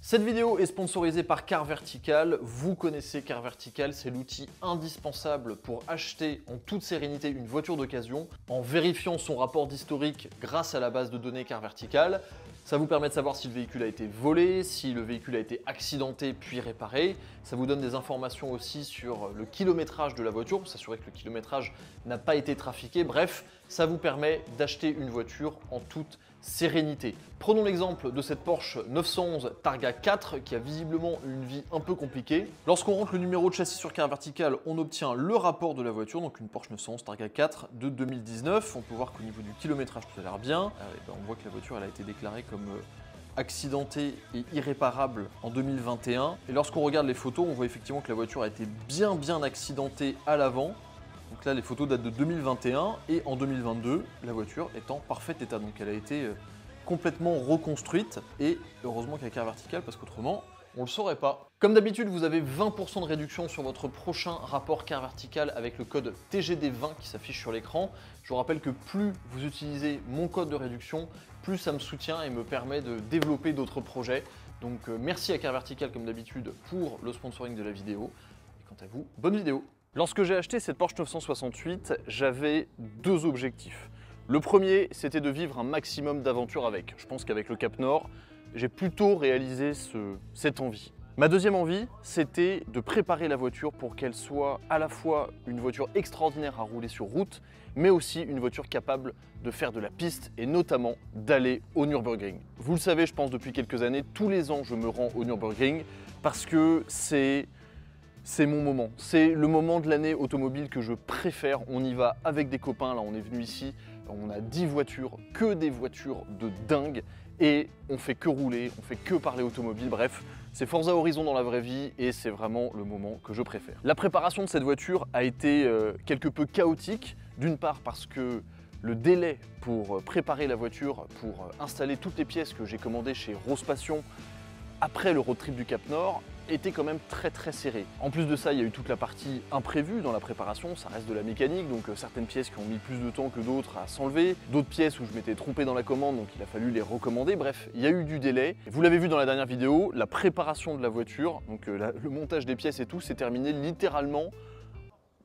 Cette vidéo est sponsorisée par Car Vertical. Vous connaissez Car Vertical, c'est l'outil indispensable pour acheter en toute sérénité une voiture d'occasion en vérifiant son rapport d'historique grâce à la base de données Car Vertical. Ça vous permet de savoir si le véhicule a été volé, si le véhicule a été accidenté puis réparé. Ça vous donne des informations aussi sur le kilométrage de la voiture pour s'assurer que le kilométrage n'a pas été trafiqué. Bref, ça vous permet d'acheter une voiture en toute sérénité. Prenons l'exemple de cette Porsche 911 Targa 4 qui a visiblement une vie un peu compliquée. Lorsqu'on rentre le numéro de châssis sur Car Vertical, on obtient le rapport de la voiture, donc une Porsche 911 Targa 4 de 2019. On peut voir qu'au niveau du kilométrage, tout a l'air bien. On voit que la voiture elle a été déclarée comme accidentée et irréparable en 2021. Et lorsqu'on regarde les photos, on voit effectivement que la voiture a été bien accidentée à l'avant. Donc là, les photos datent de 2021 et en 2022, la voiture est en parfait état. Donc elle a été complètement reconstruite et heureusement qu'il y a Car Vertical parce qu'autrement, on ne le saurait pas. Comme d'habitude, vous avez 20% de réduction sur votre prochain rapport Car Vertical avec le code TGD20 qui s'affiche sur l'écran. Je vous rappelle que plus vous utilisez mon code de réduction, plus ça me soutient et me permet de développer d'autres projets. Donc merci à Car Vertical comme d'habitude pour le sponsoring de la vidéo. Et quant à vous, bonne vidéo. Lorsque j'ai acheté cette Porsche 968, j'avais deux objectifs. Le premier, c'était de vivre un maximum d'aventures avec. Je pense qu'avec le Cap Nord, j'ai plutôt réalisé cette envie. Ma deuxième envie, c'était de préparer la voiture pour qu'elle soit à la fois une voiture extraordinaire à rouler sur route, mais aussi une voiture capable de faire de la piste et notamment d'aller au Nürburgring. Vous le savez, je pense depuis quelques années, tous les ans je me rends au Nürburgring parce que c'est mon moment. C'est le moment de l'année automobile que je préfère. On y va avec des copains. Là, on est venu ici. On a 10 voitures, que des voitures de dingue. Et on fait que rouler, on fait que parler automobile. Bref, c'est Forza Horizon dans la vraie vie et c'est vraiment le moment que je préfère. La préparation de cette voiture a été quelque peu chaotique. D'une part parce que le délai pour préparer la voiture, pour installer toutes les pièces que j'ai commandées chez Rose Passion après le road trip du Cap Nord, était quand même très serré. En plus de ça, il y a eu toute la partie imprévue dans la préparation, ça reste de la mécanique, donc certaines pièces qui ont mis plus de temps que d'autres à s'enlever, d'autres pièces où je m'étais trompé dans la commande, donc il a fallu les recommander. Bref, il y a eu du délai. Vous l'avez vu dans la dernière vidéo, la préparation de la voiture, donc le montage des pièces et tout, s'est terminé littéralement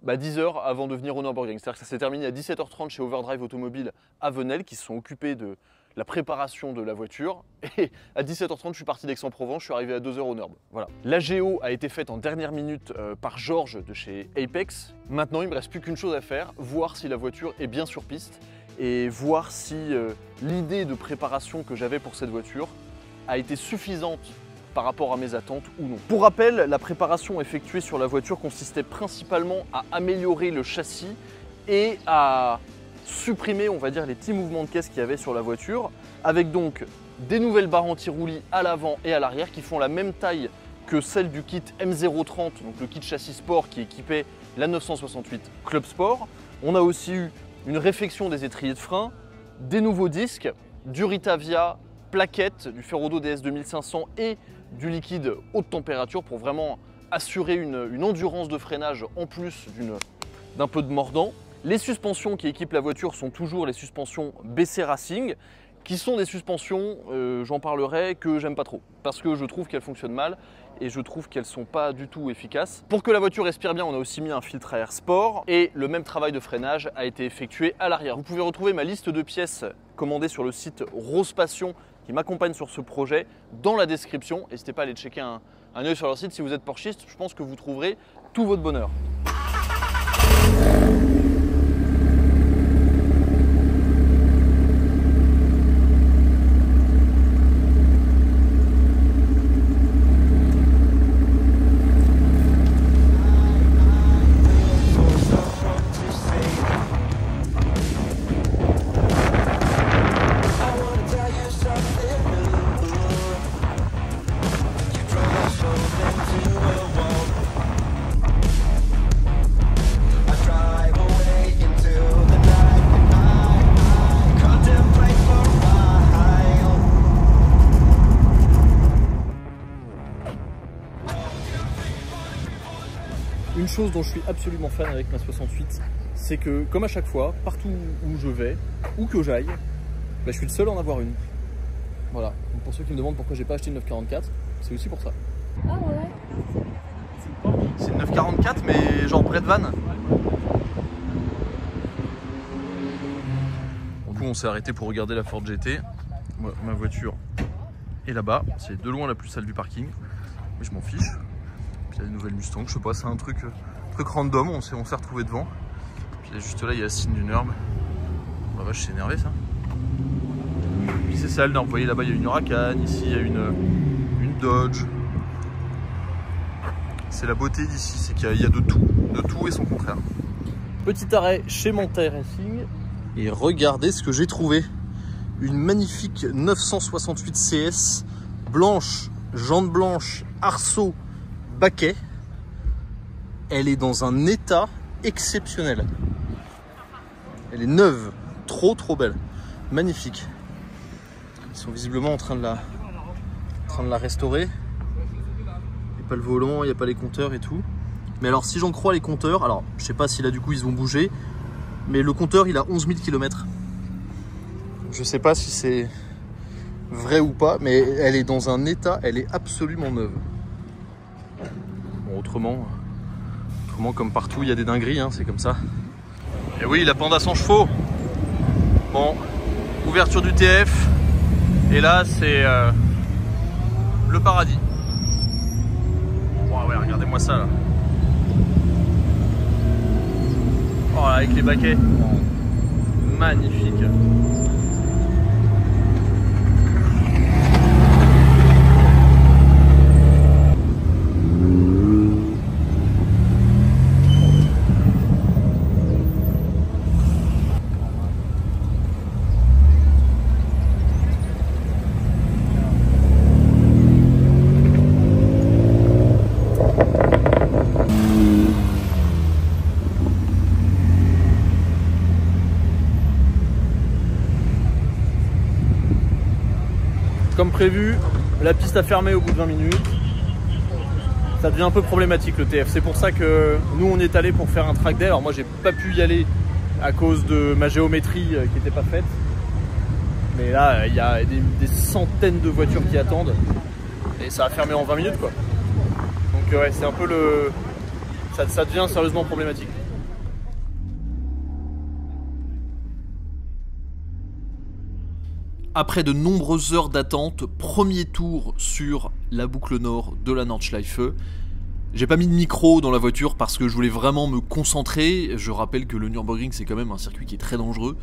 10 heures avant de venir au Nürburgring. C'est-à-dire que ça s'est terminé à 17h30 chez Overdrive Automobile à Venelle, qui se sont occupés de la préparation de la voiture. Et à 17h30, je suis parti d'Aix-en-Provence, je suis arrivé à 2h au Nürb. Voilà. La géo a été faite en dernière minute par Georges de chez Apex. Maintenant, il ne me reste plus qu'une chose à faire, voir si la voiture est bien sur piste et voir si l'idée de préparation que j'avais pour cette voiture a été suffisante par rapport à mes attentes ou non. Pour rappel, la préparation effectuée sur la voiture consistait principalement à améliorer le châssis et à supprimer, on va dire, les petits mouvements de caisse qu'il y avait sur la voiture, avec donc des nouvelles barres anti-roulis à l'avant et à l'arrière qui font la même taille que celle du kit M030, donc le kit châssis sport qui équipait la 968 Club Sport. On a aussi eu une réfection des étriers de frein, des nouveaux disques, du Ritavia, plaquettes, du Ferrodo DS 2500 et du liquide haute température pour vraiment assurer une endurance de freinage en plus d'un peu de mordant. Les suspensions qui équipent la voiture sont toujours les suspensions BC Racing, qui sont des suspensions, j'en parlerai, que j'aime pas trop, parce que je trouve qu'elles fonctionnent mal et je trouve qu'elles sont pas du tout efficaces. Pour que la voiture respire bien, on a aussi mis un filtre à air sport et le même travail de freinage a été effectué à l'arrière. Vous pouvez retrouver ma liste de pièces commandées sur le site Rose Passion qui m'accompagne sur ce projet dans la description. N'hésitez pas à aller checker un œil sur leur site si vous êtes porschiste, je pense que vous trouverez tout votre bonheur. Une chose dont je suis absolument fan avec ma 68, c'est que, comme à chaque fois, partout où je vais, où que j'aille, je suis le seul à en avoir une. Voilà. Donc pour ceux qui me demandent pourquoi j'ai pas acheté une 944, C'est aussi pour ça. Ah ouais. C'est une 944 mais genre près de Vannes. Du coup on s'est arrêté pour regarder la Ford GT. Moi, ma voiture est là-bas, c'est de loin la plus sale du parking. Mais je m'en fiche. Puis il y a des nouvelles Mustang, je sais pas, c'est un truc random, on s'est retrouvé devant. Puis juste là il y a la signe du Nurb. Bah vache, c'est énervé ça. Puis c'est ça le Nurb, vous voyez là-bas il y a une Huracan, ici il y a une Dodge. C'est la beauté d'ici, c'est qu'il y a de tout et son contraire. Petit arrêt chez Monter Racing. Et regardez ce que j'ai trouvé. Une magnifique 968 CS, blanche, jantes blanches, arceau, baquet. Elle est dans un état exceptionnel. Elle est neuve, trop belle, magnifique. Ils sont visiblement en train de la restaurer. Il n'y a pas le volant, il n'y a pas les compteurs et tout. Mais alors si j'en crois les compteurs, alors je sais pas si là du coup ils ont bougé, mais le compteur il a 11 000 km. Je sais pas si c'est vrai ou pas, mais elle est dans un état, elle est absolument neuve. Bon, autrement comme partout il y a des dingueries, hein, c'est comme ça. Et oui, la Panda 100 chevaux. Bon, ouverture du TF. Et là c'est le paradis. Oh ouais, regardez-moi ça là. Oh là, avec les baquets. Magnifique. Comme prévu, la piste a fermé au bout de 20 minutes. Ça devient un peu problématique le TF. C'est pour ça que nous on est allé pour faire un track day. Alors moi j'ai pas pu y aller à cause de ma géométrie qui n'était pas faite. Mais là il y a des centaines de voitures qui attendent. Et ça a fermé en 20 minutes quoi. Donc ouais, c'est un peu le... Ça devient sérieusement problématique. Après de nombreuses heures d'attente, premier tour sur la boucle nord de la Nordschleife. J'ai pas mis de micro dans la voiture parce que je voulais vraiment me concentrer. Je rappelle que le Nürburgring c'est quand même un circuit qui est très dangereux,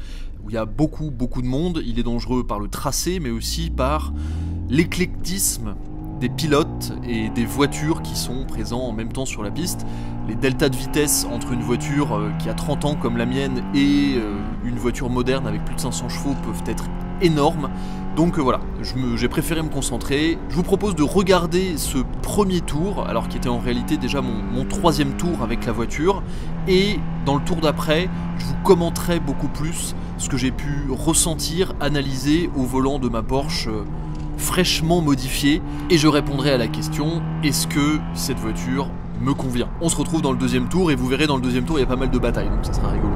où il y a beaucoup de monde. Il est dangereux par le tracé mais aussi par l'éclectisme des pilotes et des voitures qui sont présents en même temps sur la piste. Les deltas de vitesse entre une voiture qui a 30 ans comme la mienne et une voiture moderne avec plus de 500 chevaux peuvent être énormes. Donc voilà, j'ai préféré me concentrer. Je vous propose de regarder ce premier tour, alors qui était en réalité déjà mon troisième tour avec la voiture. Et dans le tour d'après, je vous commenterai beaucoup plus ce que j'ai pu ressentir, analyser au volant de ma Porsche fraîchement modifiée. Et je répondrai à la question, est-ce que cette voiture me convient? On se retrouve dans le deuxième tour et vous verrez dans le deuxième tour il y a pas mal de batailles, donc ça sera rigolo.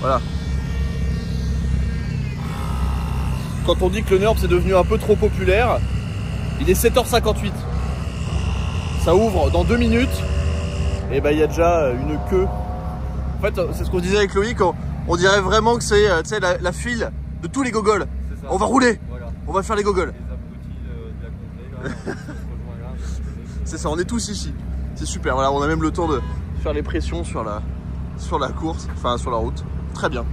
Voilà. Quand on dit que le NURB c'est devenu un peu trop populaire, il est 7h58. Ça ouvre dans 2 minutes. Et bah il y a déjà une queue. En fait, c'est ce qu'on disait avec Loïc, on dirait vraiment que c'est la file de tous les gogoles. On va rouler, voilà. On va faire les gogoles. C'est ça, on est tous ici. C'est super, voilà, on a même le temps de faire les pressions sur la course, enfin sur la route. Très bien.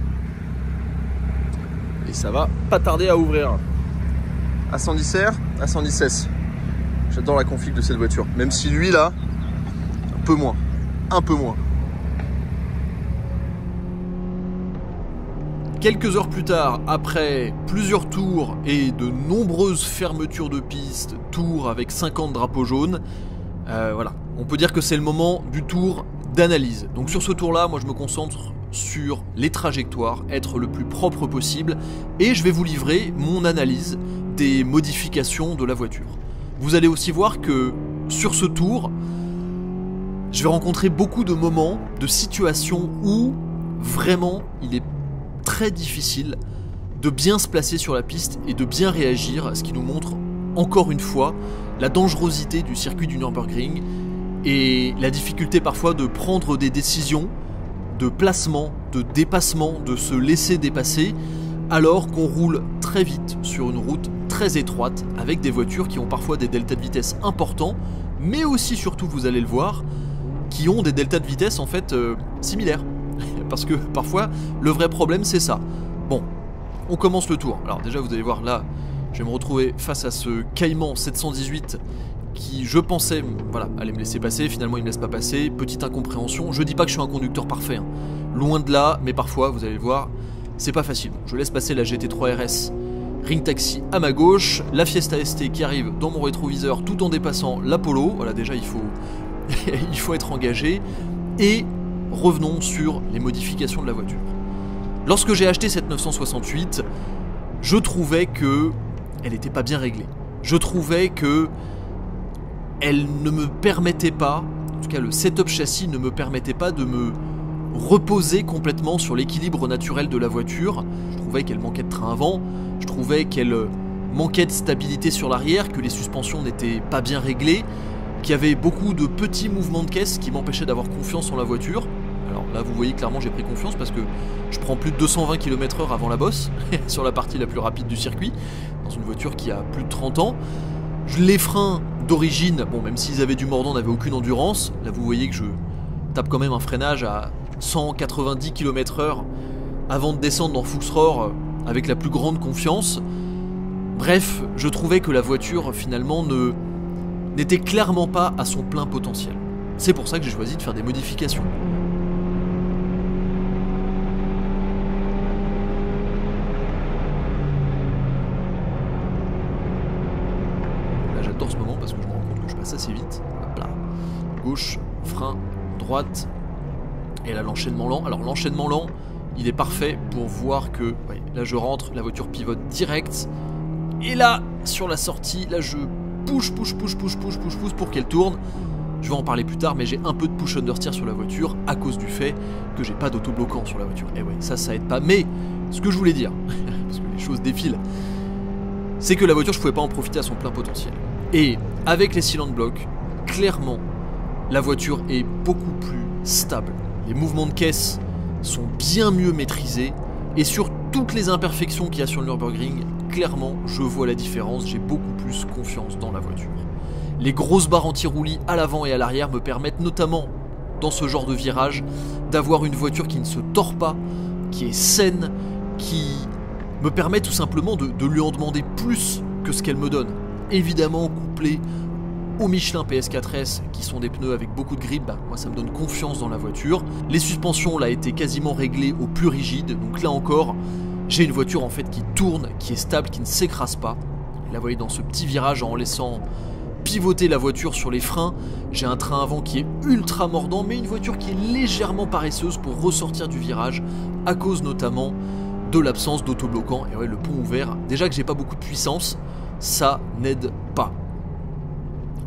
Et ça va pas tarder à ouvrir. À 110 R, à 110 S. J'adore la config de cette voiture. Même si lui là, un peu moins. Un peu moins. Quelques heures plus tard, après plusieurs tours et de nombreuses fermetures de pistes, tours avec 50 drapeaux jaunes, voilà, on peut dire que c'est le moment du tour d'analyse. Donc sur ce tour-là, moi je me concentre sur les trajectoires, être le plus propre possible, et je vais vous livrer mon analyse des modifications de la voiture. Vous allez aussi voir que sur ce tour, je vais rencontrer beaucoup de moments, de situations où vraiment il est très difficile de bien se placer sur la piste et de bien réagir, ce qui nous montre encore une fois la dangerosité du circuit du Nürburgring et la difficulté parfois de prendre des décisions de placement, de dépassement, de se laisser dépasser alors qu'on roule très vite sur une route très étroite avec des voitures qui ont parfois des deltas de vitesse importants, mais aussi surtout, vous allez le voir, qui ont des deltas de vitesse en fait similaires. Parce que parfois, le vrai problème, c'est ça. Bon, on commence le tour. Alors déjà, vous allez voir là, je vais me retrouver face à ce Cayman 718 qui, je pensais, voilà, allait me laisser passer. Finalement, il me laisse pas passer. Petite incompréhension. Je dis pas que je suis un conducteur parfait, hein. Loin de là, mais parfois, vous allez le voir, c'est pas facile. Je laisse passer la GT3 RS Ring Taxi à ma gauche, la Fiesta ST qui arrive dans mon rétroviseur tout en dépassant l'Apollo. Voilà, déjà, il faut être engagé. Et revenons sur les modifications de la voiture. Lorsque j'ai acheté cette 968, je trouvais que elle n'était pas bien réglée. Je trouvais que elle ne me permettait pas, en tout cas le setup châssis ne me permettait pas de me reposer complètement sur l'équilibre naturel de la voiture. Je trouvais qu'elle manquait de train avant, je trouvais qu'elle manquait de stabilité sur l'arrière, que les suspensions n'étaient pas bien réglées, qu'il y avait beaucoup de petits mouvements de caisse qui m'empêchaient d'avoir confiance en la voiture. Alors là vous voyez clairement j'ai pris confiance parce que je prends plus de 220 km/h avant la bosse sur la partie la plus rapide du circuit, dans une voiture qui a plus de 30 ans. Les freins d'origine, bon même s'ils avaient du mordant, n'avaient aucune endurance. Là vous voyez que je tape quand même un freinage à 190 km/h avant de descendre dans Fuchsrohr avec la plus grande confiance. Bref, je trouvais que la voiture finalement n'était clairement pas à son plein potentiel. C'est pour ça que j'ai choisi de faire des modifications. Là j'adore ce moment parce que je me rends compte que je passe assez vite. Hop là. Gauche, frein, droite. Et là l'enchaînement lent. Alors l'enchaînement lent, il est parfait pour voir que ouais, là je rentre, la voiture pivote direct. Et là, sur la sortie, là je push pour qu'elle tourne. Je vais en parler plus tard, mais j'ai un peu de push understeer sur la voiture à cause du fait que j'ai pas d'autobloquant sur la voiture. Et ouais, ça aide pas. Mais ce que je voulais dire, parce que les choses défilent, c'est que la voiture, je pouvais pas en profiter à son plein potentiel. Et avec les cylinder blocs, clairement, la voiture est beaucoup plus stable. Les mouvements de caisse sont bien mieux maîtrisés. Et sur toutes les imperfections qu'il y a sur le Nürburgring, clairement, je vois la différence, j'ai beaucoup plus confiance dans la voiture. Les grosses barres anti-roulis à l'avant et à l'arrière me permettent notamment, dans ce genre de virage, d'avoir une voiture qui ne se tord pas, qui est saine, qui me permet tout simplement de lui en demander plus que ce qu'elle me donne. Évidemment, couplé aux Michelin PS4S, qui sont des pneus avec beaucoup de grip, bah, moi ça me donne confiance dans la voiture. Les suspensions, là, étaient quasiment réglées au plus rigide, donc là encore, j'ai une voiture en fait qui tourne, qui est stable, qui ne s'écrase pas. Et là, vous voyez, dans ce petit virage, en laissant pivoter la voiture sur les freins, j'ai un train avant qui est ultra mordant, mais une voiture qui est légèrement paresseuse pour ressortir du virage, à cause notamment de l'absence d'autobloquant. Et ouais, le pont ouvert, déjà que j'ai pas beaucoup de puissance, ça n'aide pas.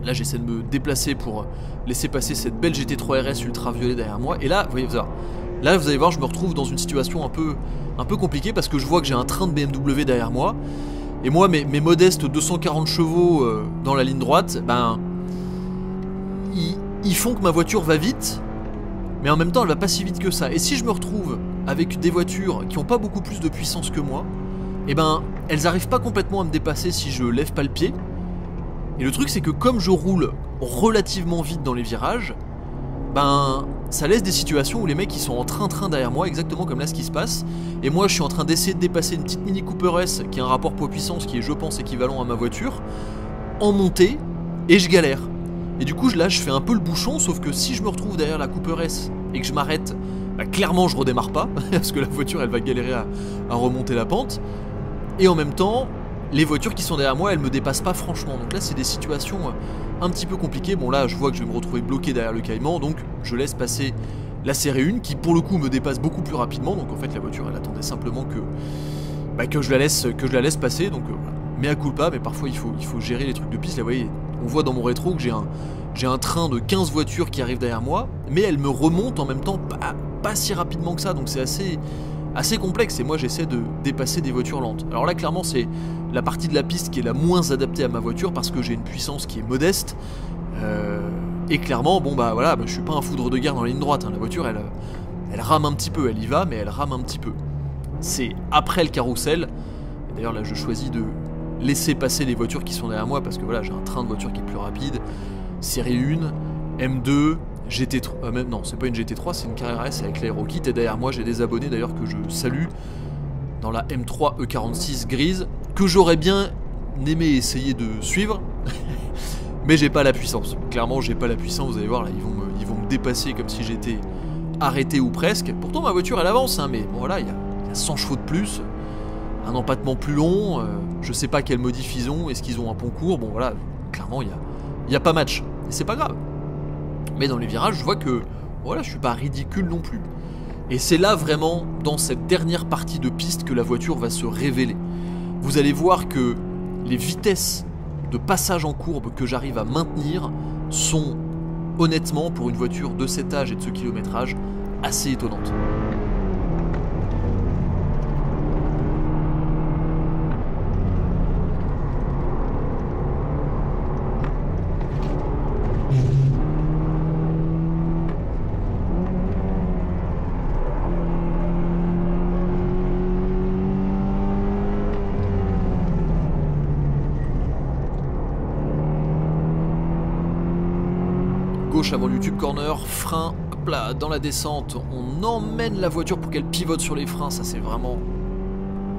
Là, j'essaie de me déplacer pour laisser passer cette belle GT3 RS ultraviolet derrière moi. Et là, vous voyez, Là, vous allez voir, je me retrouve dans une situation un peu compliquée parce que je vois que j'ai un train de BMW derrière moi. Et moi, mes modestes 240 chevaux dans la ligne droite, ben, ils font que ma voiture va vite, mais en même temps, elle va pas si vite que ça. Et si je me retrouve avec des voitures qui ont pas beaucoup plus de puissance que moi, eh ben, elles arrivent pas complètement à me dépasser si je lève pas le pied. Et le truc, c'est que comme je roule relativement vite dans les virages, ben, ça laisse des situations où les mecs ils sont en train derrière moi, exactement comme là ce qui se passe. Et moi je suis en train d'essayer de dépasser une petite Mini Cooper S qui a un rapport poids-puissance qui est je pense équivalent à ma voiture, en montée, et je galère. Et du coup là je fais un peu le bouchon, sauf que si je me retrouve derrière la Cooper S et que je m'arrête, bah, clairement je redémarre pas, parce que la voiture elle va galérer à remonter la pente. Et en même temps, les voitures qui sont derrière moi elles me dépassent pas franchement. Donc là c'est des situations un petit peu compliqué. Bon là je vois que je vais me retrouver bloqué derrière le caïman, donc je laisse passer la série 1 qui pour le coup me dépasse beaucoup plus rapidement. Donc en fait la voiture elle attendait simplement que je la laisse passer. Donc voilà. Mea culpa, mais parfois il faut gérer les trucs de piste. Là vous voyez, on voit dans mon rétro que j'ai un train de 15 voitures qui arrive derrière moi, mais elle me remonte en même temps pas si rapidement que ça. Donc c'est assez complexe et moi j'essaie de dépasser des voitures lentes. Alors là clairement c'est la partie de la piste qui est la moins adaptée à ma voiture parce que j'ai une puissance qui est modeste et clairement bon bah voilà, je suis pas un foudre de guerre dans la ligne droite, hein. La voiture elle rame un petit peu, elle y va mais elle rame un petit peu. C'est après le carrousel, et d'ailleurs là je choisis de laisser passer les voitures qui sont derrière moi parce que voilà j'ai un train de voiture qui est plus rapide, série 1, M2, GT3, même non, c'est pas une GT3, c'est une Carrera S avec l'aérokit. Et derrière moi, j'ai des abonnés d'ailleurs que je salue dans la M3 E46 grise, que j'aurais bien aimé essayer de suivre, mais j'ai pas la puissance. Clairement, j'ai pas la puissance. Vous allez voir, là, ils vont me dépasser comme si j'étais arrêté ou presque. Pourtant, ma voiture elle avance, hein, mais bon, voilà, il y a 100 chevaux de plus, un empattement plus long. Je sais pas quelle modif ils ont, est-ce qu'ils ont un pont court. Bon, voilà, clairement, il y a pas match. Et c'est pas grave. Mais dans les virages, je vois que voilà, je suis pas ridicule non plus. Et c'est là vraiment, dans cette dernière partie de piste, que la voiture va se révéler. Vous allez voir que les vitesses de passage en courbe que j'arrive à maintenir sont, honnêtement, pour une voiture de cet âge et de ce kilométrage, assez étonnantes. Gauche avant le YouTube corner, frein, hop là, dans la descente, on emmène la voiture pour qu'elle pivote sur les freins. Ça c'est vraiment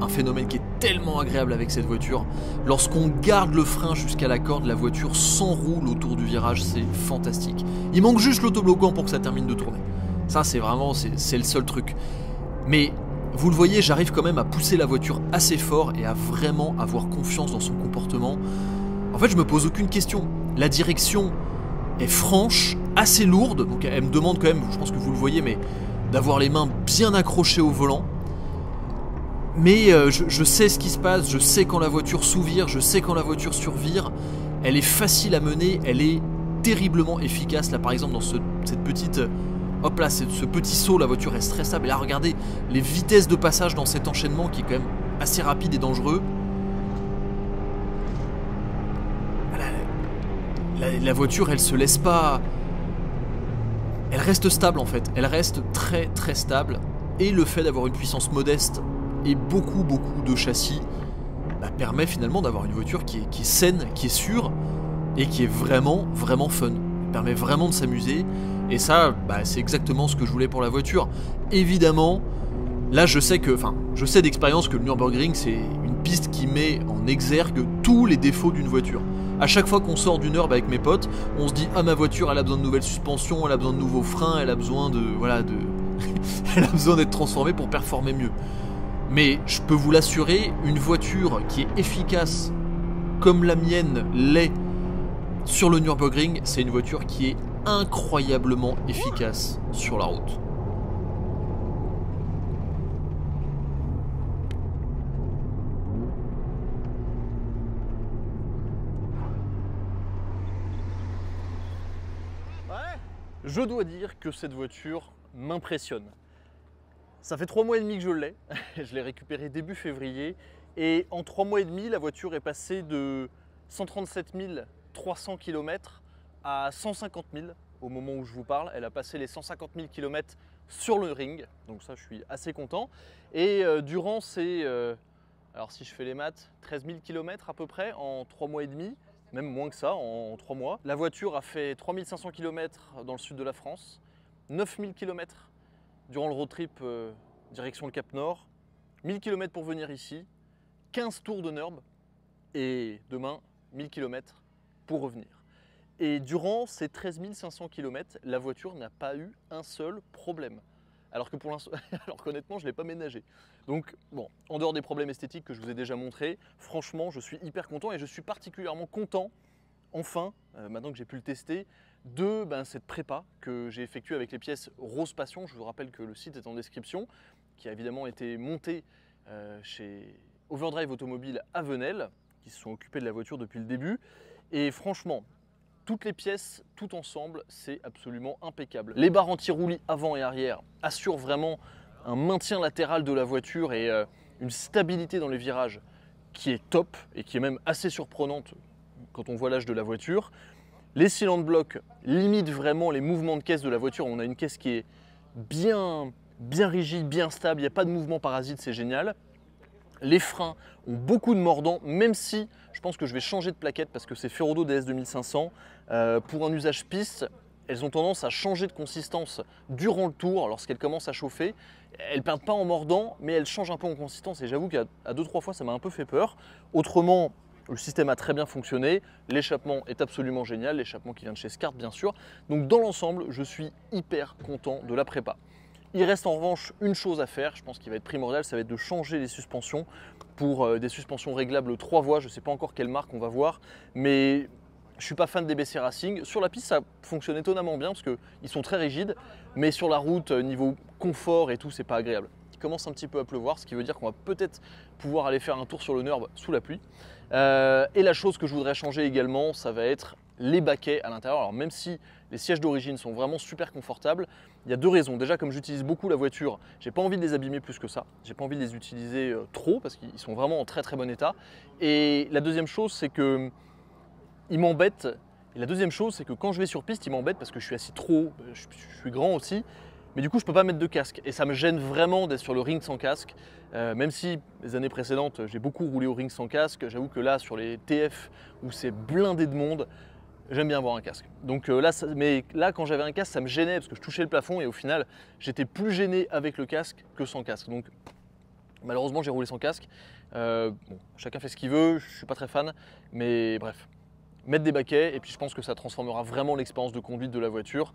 un phénomène qui est tellement agréable avec cette voiture. Lorsqu'on garde le frein jusqu'à la corde, la voiture s'enroule autour du virage, c'est fantastique. Il manque juste l'autobloquant pour que ça termine de tourner. Ça c'est vraiment, c'est le seul truc. Mais vous le voyez, j'arrive quand même à pousser la voiture assez fort et à vraiment avoir confiance dans son comportement. En fait je me pose aucune question. La direction est franche, assez lourde, donc elle me demande quand même, je pense que vous le voyez, mais d'avoir les mains bien accrochées au volant. Mais je sais ce qui se passe, je sais quand la voiture sous-vire, je sais quand la voiture survire. Elle est facile à mener, elle est terriblement efficace. Là par exemple dans cette petite... hop là, ce petit saut, la voiture est très stable. Et là regardez les vitesses de passage dans cet enchaînement qui est quand même assez rapide et dangereux. La voiture, elle se laisse pas... Elle reste stable en fait, elle reste très très stable. Et le fait d'avoir une puissance modeste et beaucoup de châssis permet finalement d'avoir une voiture qui est saine, qui est sûre et qui est vraiment fun. Elle permet vraiment de s'amuser et ça, c'est exactement ce que je voulais pour la voiture. Évidemment, là je sais d'expérience que le Nürburgring c'est une piste qui met en exergue tous les défauts d'une voiture. À chaque fois qu'on sort d'une heure avec mes potes, on se dit ah ma voiture elle a besoin de nouvelles suspensions, elle a besoin de nouveaux freins, elle a besoin de elle a besoin d'être transformée pour performer mieux. Mais je peux vous l'assurer, une voiture qui est efficace comme la mienne l'est sur le Nürburgring, c'est une voiture qui est incroyablement efficace sur la route. Je dois dire que cette voiture m'impressionne. Ça fait 3 mois et demi que je l'ai. Je l'ai récupéré début février. Et en 3 mois et demi, la voiture est passée de 137 300 km à 150 000 au moment où je vous parle. Elle a passé les 150 000 km sur le ring. Donc ça, je suis assez content. Et durant ces, alors si je fais les maths, 13 000 km à peu près en 3 mois et demi, même moins que ça en 3 mois. La voiture a fait 3 500 km dans le sud de la France, 9 000 km durant le road trip direction le Cap Nord, 1000 km pour venir ici, 15 tours de NURB et demain 1000 km pour revenir. Et durant ces 13 500 km, la voiture n'a pas eu un seul problème. Alors qu'honnêtement, je ne l'ai pas ménagé. Donc bon, en dehors des problèmes esthétiques que je vous ai déjà montrés, franchement, je suis hyper content et je suis particulièrement content, enfin, maintenant que j'ai pu le tester, de cette prépa que j'ai effectuée avec les pièces Rose Passion. Je vous rappelle que le site est en description, qui a évidemment été monté chez Overdrive Automobile à Venelle, qui se sont occupés de la voiture depuis le début. Et franchement, toutes les pièces, tout ensemble, c'est absolument impeccable. Les barres anti-roulis avant et arrière assurent vraiment un maintien latéral de la voiture et une stabilité dans les virages qui est top et qui est même assez surprenante quand on voit l'âge de la voiture. Les cylindres blocs limitent vraiment les mouvements de caisse de la voiture. On a une caisse qui est bien rigide, bien stable, il n'y a pas de mouvement parasite, c'est génial. Les freins ont beaucoup de mordants, même si je pense que je vais changer de plaquette parce que c'est Ferodo DS 2500. Pour un usage piste, elles ont tendance à changer de consistance durant le tour lorsqu'elles commencent à chauffer. Elles ne perdent pas en mordant, mais elles changent un peu en consistance et j'avoue qu'à 2-3 fois ça m'a un peu fait peur. Autrement, le système a très bien fonctionné, l'échappement est absolument génial, l'échappement qui vient de chez Scart bien sûr. Donc dans l'ensemble, je suis hyper content de la prépa. Il reste en revanche une chose à faire, je pense qu'il va être primordial, ça va être de changer les suspensions pour des suspensions réglables 3 voies. Je ne sais pas encore quelle marque on va voir, mais je ne suis pas fan des BC Racing. Sur la piste, ça fonctionne étonnamment bien parce qu'ils sont très rigides, mais sur la route, niveau confort et tout, c'est pas agréable. Il commence un petit peu à pleuvoir, ce qui veut dire qu'on va peut-être pouvoir aller faire un tour sur le NURB sous la pluie. Et la chose que je voudrais changer également, ça va être les baquets à l'intérieur. Alors même si les sièges d'origine sont vraiment super confortables, il y a 2 raisons. Déjà, comme j'utilise beaucoup la voiture, j'ai pas envie de les abîmer plus que ça. J'ai pas envie de les utiliser trop parce qu'ils sont vraiment en très très bon état. Et la deuxième chose, c'est que ils m'embêtent. Et la deuxième chose, c'est que quand je vais sur piste, ils m'embêtent parce que je suis assis trop haut, je suis grand aussi. Mais du coup, je ne peux pas mettre de casque et ça me gêne vraiment d'être sur le ring sans casque. Même si les années précédentes, j'ai beaucoup roulé au ring sans casque, j'avoue que là, sur les TF où c'est blindé de monde, j'aime bien avoir un casque. Donc mais là, quand j'avais un casque, ça me gênait parce que je touchais le plafond et au final, j'étais plus gêné avec le casque que sans casque. Donc malheureusement, j'ai roulé sans casque. Bon, chacun fait ce qu'il veut, je ne suis pas très fan, mais bref. Mettre des baquets et puis je pense que ça transformera vraiment l'expérience de conduite de la voiture.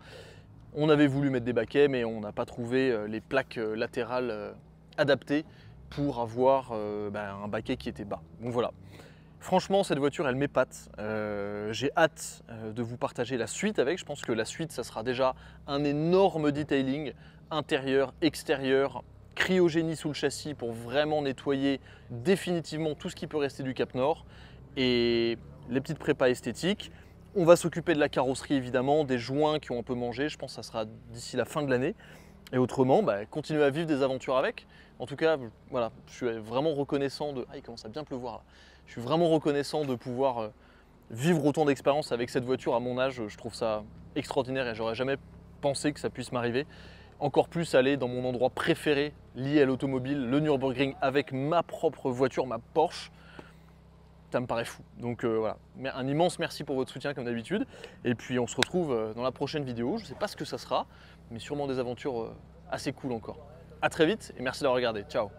On avait voulu mettre des baquets, mais on n'a pas trouvé les plaques latérales adaptées pour avoir un baquet qui était bas. Donc voilà. Franchement, cette voiture, elle m'épate. J'ai hâte de vous partager la suite avec. Je pense que la suite, ça sera déjà un énorme detailing intérieur, extérieur, cryogénie sous le châssis pour vraiment nettoyer définitivement tout ce qui peut rester du Cap Nord. Et les petites prépas esthétiques. On va s'occuper de la carrosserie évidemment, des joints qui ont un peu mangé, je pense que ça sera d'ici la fin de l'année. Et autrement, continuer à vivre des aventures avec. En tout cas, voilà, je suis vraiment reconnaissant de... Ah, il commence à bien pleuvoir là. Je suis vraiment reconnaissant de pouvoir vivre autant d'expérience avec cette voiture à mon âge. Je trouve ça extraordinaire et j'aurais jamais pensé que ça puisse m'arriver. Encore plus aller dans mon endroit préféré lié à l'automobile, le Nürburgring, avec ma propre voiture, ma Porsche. Ça me paraît fou. Donc voilà, un immense merci pour votre soutien comme d'habitude. Et puis on se retrouve dans la prochaine vidéo. Je ne sais pas ce que ça sera, mais sûrement des aventures assez cool encore. A très vite et merci d'avoir regardé. Ciao.